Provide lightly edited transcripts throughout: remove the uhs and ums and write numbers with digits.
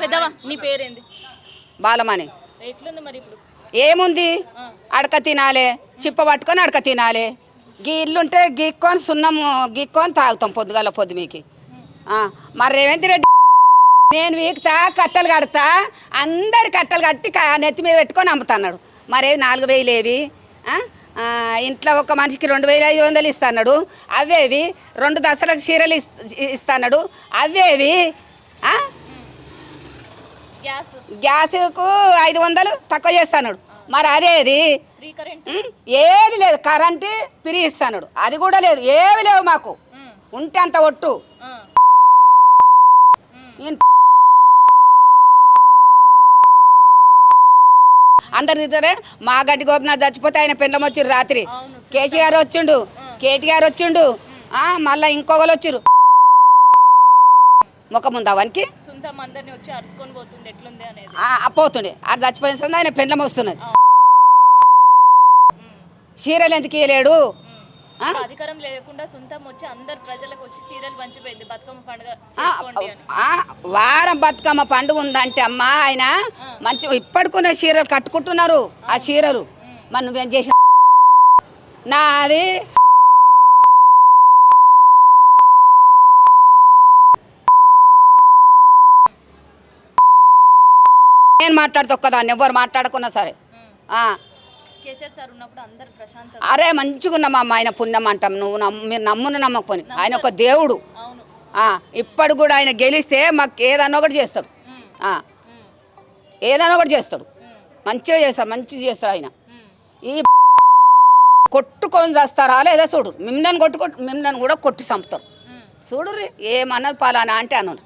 పెద్దవా నీ పేరేంది? బాలమని. ఎట్లుంది మరి ఇప్పుడు? ఏముంది, అడక తినాలి, చిప్ప పట్టుకొని అడక తినాలి. గీ ఇల్లుంటే గీక్కొని సున్నం గీక్కొని తాగుతాం పొద్దుగాల పొద్దు మీకు. మరి రేవంత్ రెడ్డి నేను వీక్తా కట్టలు కడతా, అందరి కట్టలు కట్టి నెత్తి మీద పెట్టుకొని అమ్ముతున్నాడు. మరే 4,000 ఏవి, ఇంట్లో ఒక మనిషికి 2,500 ఇస్తున్నాడు. అవేవి 2 దసరాకు చీరలు ఇస్తున్నాడు. అవేవి గ్యాస్కు 500 తక్కువ చేస్తున్నాడు. మరి అదేది ఏది లేదు. కరెంటు ఫ్రీ ఇస్తున్నాడు, అది కూడా లేదు. ఏవి లేవు మాకు. ఉంటే అంత ఒట్టు. అందరు తింటారే. మా గడ్డి గోపినాథ్ చచ్చిపోతే ఆయన పెళ్ళం వచ్చిర్రు రాత్రి. కేసీఆర్ వచ్చిండు, కేటీఆర్ వచ్చిండు, మళ్ళీ ఇంకొకరు వచ్చిర్రు. ముఖం ఉంది అవనికి పోతుండే. అది చచ్చిపోయింది, ఆయన పెళ్ళం వస్తున్నది. చీరలు ఎందుకు ఇవ్వలేడు? అధికారం లేకుండా సొంతం వచ్చి అందరు ప్రజలకు వచ్చి చీరలు పంచిపోయింది బతుకమ్మ పండుగ. వారం బతుకమ్మ పండుగ ఉందంటే అమ్మ ఆయన మంచి ఇప్పటికున్న చీరలు కట్టుకుంటున్నారు. ఆ చీరలు మరి నువ్వేం చేసిన నాది నేను మాట్లాడుతా ఒక్కదాన్ని, ఎవరు మాట్లాడుకున్నా సరే. అరే మంచిగా ఉన్నామా ఆయన పుణ్యం అంటాం. మీరు నమ్మును నమ్మకపోని ఆయన ఒక దేవుడు. ఇప్పుడు కూడా ఆయన గెలిస్తే మాకు ఏదన్నా ఒకటి చేస్తాడు, ఏదన్నా ఒకటి చేస్తాడు. మంచిగా చేస్తాడు, మంచిగా చేస్తాడు ఆయన. ఈ కొట్టుకొని చేస్తారా లేదా చూడు. మిమ్మల్ని కూడా కొట్టి చంపుతారు చూడు. ఏమన్నది పలానా అంటే అన్నారు.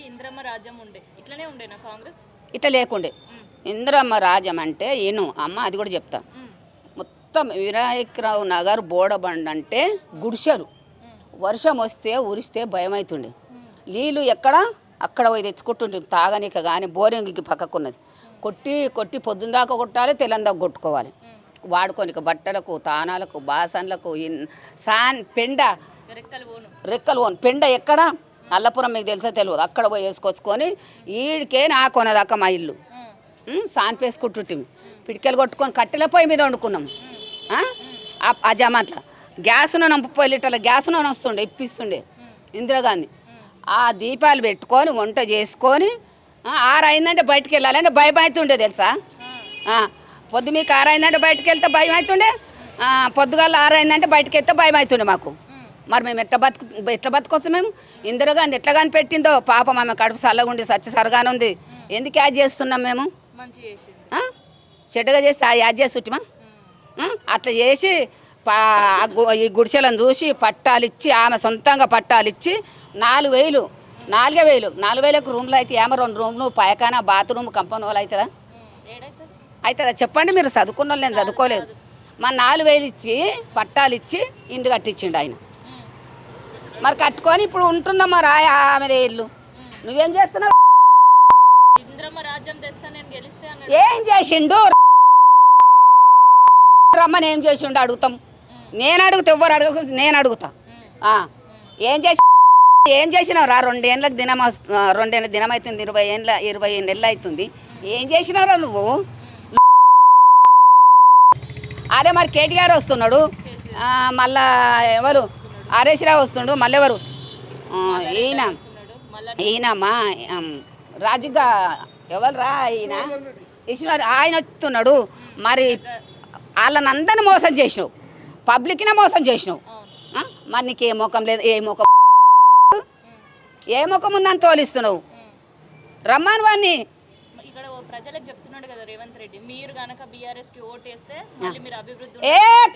ఇంద్రమ్మ రాజ్యం ఉండే ఇట్లనే ఉండే నా కాంగ్రెస్ ఇట్లా లేకుండే. ఇంద్రమ్మ రాజ్యం అంటే ఏను అమ్మ, అది కూడా చెప్తా. మొత్తం వినాయకరావు నగర్ బోడబండ అంటే గుడిసెలు. వర్షం వస్తే ఉరిస్తే భయం అవుతుండే. నీళ్ళు ఎక్కడ అక్కడ పోయి తెచ్చుకుంటుంటే తాగనీక కానీ బోరింగ్కి పక్కకున్నది. కొట్టి కొట్టి పొద్దున్న దాకా కొట్టాలి, తెల్లందాకా కొట్టుకోవాలి. వాడుకోనిక బట్టలకు, తానాలకు, బాసన్లకు. పెండ రెక్కలు పోను పెండ ఎక్కడ అల్లపురం మీకు తెలుసా తెలియదు. అక్కడ పోయి వేసుకొచ్చుకొని ఈడికే నా కొనదాకా మా ఇల్లు సాన్పేసుకుంటుంటే పిడికెలు కొట్టుకొని కట్టెల పొయ్యి మీద వండుకున్నాం. ఆ జమాన్లో గ్యాస్ నూనె 30 లీటర్ల గ్యాస్ నూనె వస్తుండే, ఇప్పిస్తుండే ఇందిరాగాంధీ. ఆ దీపాలు పెట్టుకొని వంట చేసుకొని 6 అయిందంటే బయటకు వెళ్ళాలంటే భయం అవుతుండే తెలుసా. పొద్దు మీకు 6 అయిందంటే బయటకు వెళ్తే భయం అవుతుండే, పొద్దుగాల 6 అయిందంటే బయటకు వెళ్తే భయం అవుతుండే మాకు. మరి మేము ఎట్లా బతుకొచ్చు మేము? ఇందిరాగాంధీ ఎట్లా కానీ పెట్టిందో పాపం ఆమె కడుపు చల్లగుండి సచ్చి సరగానే ఉంది. ఎందుకు యాడ్ చేస్తున్నాం మేము? చెడ్డగా చేస్తే యాడ్ చేస్తుమా? అట్లా చేసి ఈ గుడిసెలను చూసి పట్టాలిచ్చి, ఆమె సొంతంగా పట్టాలిచ్చి 4,000 4,000కు రూమ్లో అయితే ఏమో 2 రూమ్లు పయకాన బాత్రూమ్ కంపౌండ్ వాళ్ళు అవుతుందా చెప్పండి. మీరు చదువుకున్న వాళ్ళు, నేను చదువుకోలేదు. మా 4,000 ఇచ్చి పట్టాలిచ్చి ఇంటి కట్టించిండు ఆయన. మరి కట్టుకొని ఇప్పుడు ఉంటున్నాం. మరి ఆమెదే ఇల్లు. నువ్వేం చేస్తున్నావు? ఏం చేసిండు రమ్మని ఏం చేసిండు అడుగుతాం. నేను అడుగుతా, ఎవ్వరు అడుగు, నేను అడుగుతా. ఏం చేసినావు రా? 2 ఏళ్ళకి దినం 2 ఏళ్ళ దినం అవుతుంది, 20 నెలలు అవుతుంది. ఏం చేసినావురా నువ్వు? అదే మరి కేటీఆర్ వస్తున్నాడు, మళ్ళా ఎవరు హరీశ్రావు వస్తుండు, మళ్ళీ ఎవరు ఈయనమ్మా రాజుగా ఎవరు రా ఈయన ఈశ్వర్ ఆయన వస్తున్నాడు. మరి వాళ్ళని అందరిని మోసం చేసినావు, పబ్లిక్నే మోసం చేసినావు. మరి నీకు ఏ ముఖం లేదు, ఏ ముఖం ఉందని తోలిస్తున్నావు? రమ్మని వాడిని. ప్రజలకు చెప్తున్నాడు కదా రేవంత్ రెడ్డి, మీరు గనక బీఆర్ఎస్ కి ఓటేస్తే మీరు అభివృద్ధి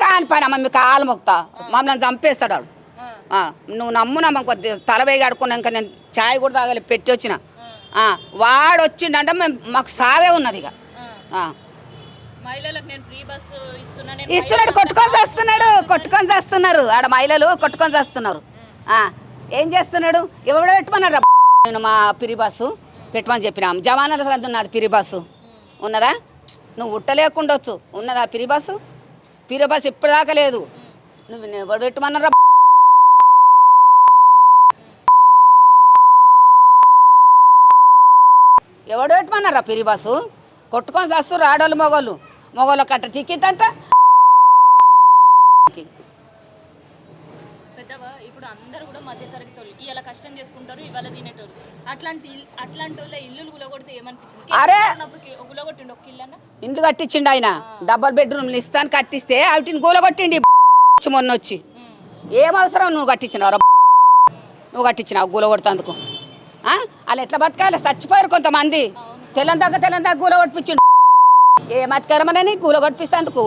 కాని పని అమ్మ, మీకు కాలు మొక్తా, మమ్మల్ని చంపేస్తాడు. నువ్వు నమ్మ కొద్ది తలవేగి ఆడుకున్నాక నేను ఛాయ్ కూడా తాగలి పెట్టి వచ్చిన. వాడు వచ్చిండంటే మాకు సావే ఉన్నది. ఇక ఇస్తున్నాడు, కొట్టుకొని చేస్తున్నారు ఆడ మహిళలు, కొట్టుకొని చేస్తున్నారు. ఏం చేస్తున్నాడు? ఎవడో పెట్టమన్నారు. నేను మా పిరి బస్సు పెట్టమని చెప్పినాం. జవానాల సంత ఉన్నది పిరి బస్సు ఉన్నదా? నువ్వు ఉట్టలేకుండొచ్చు, ఉన్నదా పిరి బస్సు? ఇప్పటిదాకా లేదు. నువ్వు ఎవడు పెట్టమన్నారా? ఎవడు పెట్టమన్నారా పిరి బస్సు కొట్టుకొని వస్తారు ఆడోళ్ళు మొగోళ్ళు కట్ట టికెట్ అంట. పెద్దవా ఇప్పుడు అందరూ కూడా మధ్యతరగతి వాళ్ళు ఇవాళ కష్టం చేసుకుంటారు, ఇవాళ తినేటోళ్ళు. అట్లాంటి వాళ్ళ ఇల్లులు గులగొడితే ఏమనిపించింది? అరే గులగొట్టిండు ఒక ఇల్లు అన్న ఇండ్లు కట్టించిండు ఆయన, డబల్ బెడ్రూమ్లు ఇస్తాను కట్టిస్తే వాటిని గూలగొట్టిండి మొన్న వచ్చి. ఏం అవసరం నువ్వు కట్టించినావు? నువ్వు కట్టించినావు గూలగొడతందుకు? వాళ్ళు ఎట్లా బతకాలి? చచ్చిపోయారు కొంతమంది. తెల్లందాక గూల కొట్టించిండు. ఏ మతికరమనని గూల కొట్టిస్తేందుకు?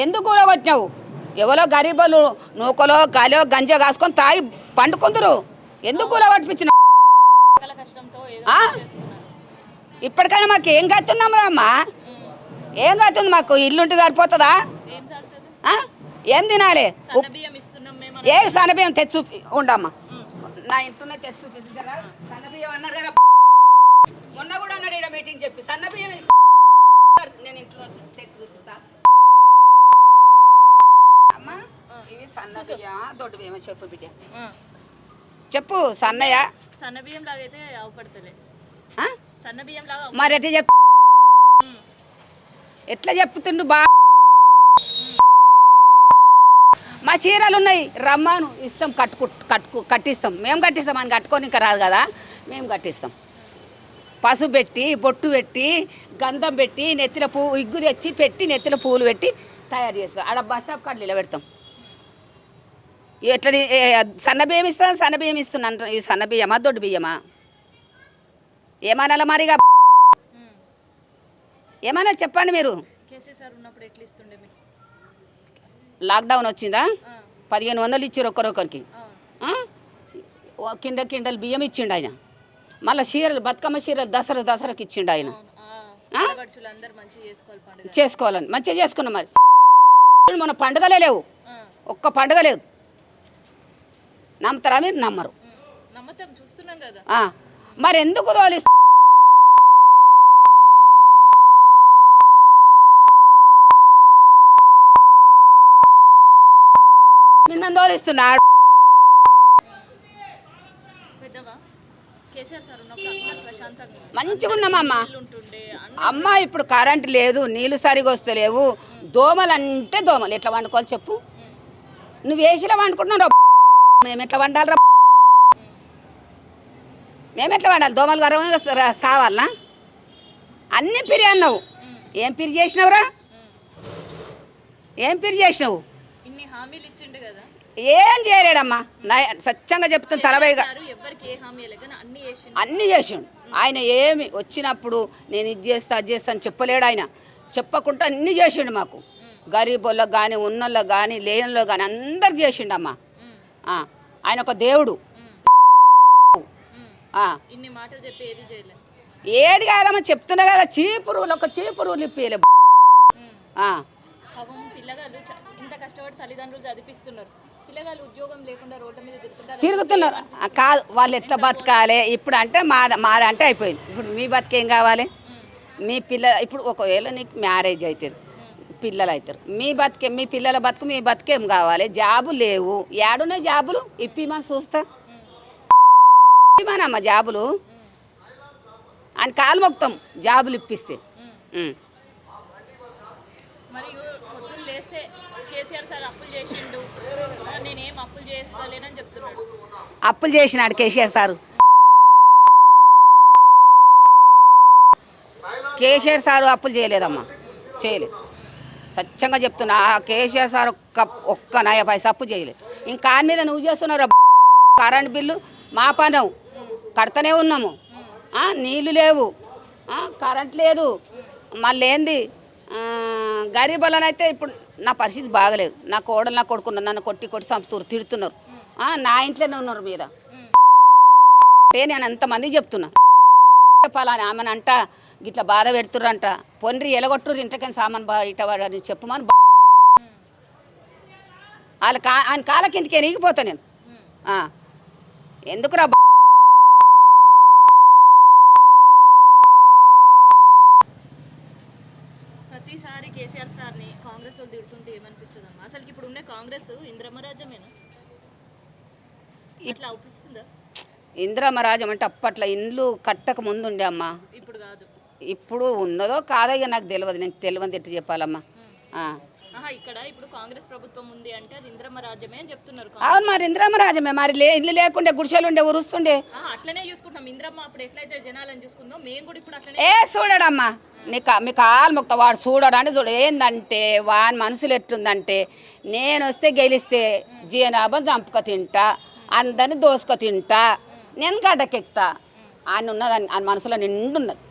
ఎందుకు గూల కొట్టినావు? ఎవరో గరీబులు నూకలో గాలో గంజ కాసుకొని తాగి పండుకుందరు. ఎందుకు గూల కొట్టించిన? ఇప్పటికైనా మాకు ఏం కత్తున్నాము అమ్మా? ఏం కత్తుంది మాకు? ఇల్లుంటే సరిపోతుందా? ఏం తినాలి? ఏ సన్నబియ్యం తెచ్చి ఉండమ్మా, నా ఇంట్లోనే తెచ్చి చూపిస్తారా? సన్నబియ్యం అన్నాడు కదా మొన్న కూడా అన్నాడు ఇక్కడ మీటింగ్ చెప్పి, సన్నబియ్యం నేను ఇంట్లో తెచ్చి చూపిస్తా. అమ్మా ఇవి సన్నబియ్యం దొడ్డు బియ్యం చెప్పు బిడ్డ, చెప్పు. సన్నబియ్యం లాగైతే అవపడతలే. సన్నబియ్యం లాగా మరి ఎట్లా చెప్తుండు బా? మా చీరలు ఉన్నాయి రమ్మాను ఇస్తాం, కట్టిస్తాం. మేము కట్టిస్తాం, అని కట్టుకొని ఇంకా రాదు కదా, మేము కట్టిస్తాం. పసుపు పెట్టి బొట్టు పెట్టి గంధం పెట్టి నెత్తిల పువ్వు ఇగ్గు తెచ్చి పెట్టి నెత్తిల పువ్వులు పెట్టి తయారు చేస్తాం. ఆడ బస్ స్టాప్ కాడ నిలబెడతాం. ఎట్లా సన్నబియ్యం ఇస్తాను, సన్నబియ్యం ఇస్తున్నాను. ఈ సన్నబియ్యమా దొడ్డు బియ్యమా? ఏమనాల మరిగా? ఏమన్నా చెప్పండి మీరు. లాక్డౌన్ వచ్చిందా? 1500 ఇచ్చారు ఒక్కరొక్కరికి. కిండలు బియ్యం ఇచ్చిండు ఆయన. మళ్ళీ చీరలు బతుకమ్మ చీరలు దసరాకి ఇచ్చిండు ఆయన. చేసుకోవాలని మంచిగా చేసుకున్నాం. మరి మన పండుగలే లేవు, ఒక్క పండుగ లేదు. నమ్ముతారా మీరు? నమ్మరు. మరి ఎందుకు తోలిస్తా? నిన్న తోలిస్తున్నాడు. మంచిగా ఉన్నామమ్మా. అమ్మ ఇప్పుడు కరెంట్ లేదు, నీళ్ళు సరిగా వస్తలేవు. దోమలు అంటే దోమలు. ఎట్లా వండుకోవాలి చెప్పు? నువ్వు వేసిలా వండుకుంటున్నావు, మేము ఎట్లా వండాలి? మేము ఎట్లా వండాలి? దోమలు గర్వంగా సావాలనా? అన్నీ పిరి అన్నావు. ఏం పిరి చేసినావురా? ఏం పిరి చేసినావు? ఏం చేయలేడమ్మా. సత్యంగా చెప్తాను, తలబైగా అన్నీ చేసిండు ఆయన. ఏమి వచ్చినప్పుడు నేను ఇది చేస్తా అది చేస్తా అని చెప్పలేడు ఆయన. చెప్పకుండా అన్నీ చేసిండు మాకు. గరీబోళ్ళకి కానీ ఉన్నోళ్ళకి కానీ లేనిలో కానీ అందరికి చేసిండమ్మా. ఆయన ఒక దేవుడు. ఏది కాదమ్మా, చెప్తున్నా కదా. చీపురులు ఒక చీపురులు ఇప్పలే. ఇంత కష్టపడి తల్లిదండ్రులు చదివిస్తున్నారు, పిల్లగాళ్ళు ఉద్యోగం లేకుండా రోడ్ల మీద తిరుగుతున్నారు. కాదు, వాళ్ళు ఎట్లా బతకాలి ఇప్పుడు అంటే మాదంటే అయిపోయింది. ఇప్పుడు మీ బతికేం కావాలి? మీ ఇప్పుడు ఒకవేళ నీకు మ్యారేజ్ అవుతుంది, పిల్లలు అవుతారు. మీ పిల్లల బతుకు మీ బతుకేం కావాలి? జాబు లేవు. ఏడున్నాయి జాబులు? ఇప్పిమని చూస్తా. ఇప్పిమానమ్మా జాబులు అని కాలు మొక్తాం జాబులు ఇప్పిస్తే. మరి పొద్దున్న లేస్తే కేసీఆర్ సార్ అప్పులు చేసిండు, నేనేం అప్పులు చేస్తలేనని చెప్తున్నాడు. అప్పులు చేసినాడు కేసీఆర్ సారు. కేసీఆర్ సారు అప్పులు చేయలేదమ్మా, చేయలేదు. సత్యంగా చెప్తున్నా. కేసీఆర్ సార్ ఒక్క నయ పైసా అప్పు చేయలేదు. ఇంకా మీద నువ్వు చేస్తున్నావు. కరెంట్ బిల్లు మా పనం కడతనే ఉన్నాము. నీళ్ళు లేవు, కరెంట్ లేదు. మళ్ళీ ఏంది గరీబులనైతే ఇప్పుడు నా పరిస్థితి బాగలేదు. నా కోడలు నా కొడుకున్నారు, నన్ను కొట్టి చంపుతారు, తిడుతున్నారు. నా ఇంట్లోనే ఉన్నారు మీద. నేను అంతమందికి చెప్తున్నా, చెప్పాలని ఆమెను అంట గిట్లా బాధ పెడుతుర్రంట. పొండ్రి ఎలగొట్టుర్రు ఇంట్లోకైనా సామాన్ ఇట వాడని చెప్పమని. ఆయన కాళ్ళ కిందకి ఎనిగిపోతా నేను. ఎందుకురా? ప్రతిసారి కేసీఆర్ సార్ని కాంగ్రెస్ వాళ్ళు తిడుతుంటే ఏమనిపిస్తుంది అమ్మా? అసలు ఇప్పుడు ఉన్న కాంగ్రెస్ ఇంద్రమరాజ్యమేనా? ఇట్లా అవుపిస్తుందా? ఇందిరమ్మ రాజ్యం అంటే అప్పట్లో ఇండ్లు కట్టక ముందు ఉండే అమ్మ. ఇప్పుడు కాదు. ఇప్పుడు ఉన్నదో కాదో ఇక నాకు తెలియదు, నేను తెలియదు ఎట్టు చెప్పాలమ్మా. ఇక్కడ ఇప్పుడు కాంగ్రెస్ ప్రభుత్వం ఉంది అంటే అది ఇంద్రమ్మ రాజ్యమే అని చెప్తున్నారు. అవును, మరి ఇందిరమ్మ రాజ్యమే. మరి ఇల్లు లేకుండే గుడిసెలు ఉండే ఉరుస్తుండే. అట్లనే చూసుకుంటాం. ఇంద్రమ్మ అప్పుడు ఎట్లయితే జనాలను చూసుకుందో మేము కూడా ఇప్పుడు అట్లనే. చూడడమ్మా, మీ కాలు మొక్త వాడు చూడడు అంటే చూడు. ఏందంటే వాని మనసులు ఎట్లుందంటే, నేను వస్తే గెలిస్తే జీనాభం చంపుక తింటా, అందరిని దోసుక తింటా, నేను గడ్డకెక్తా అని ఉన్నది. ఆయన మనసులో నిండున్నది.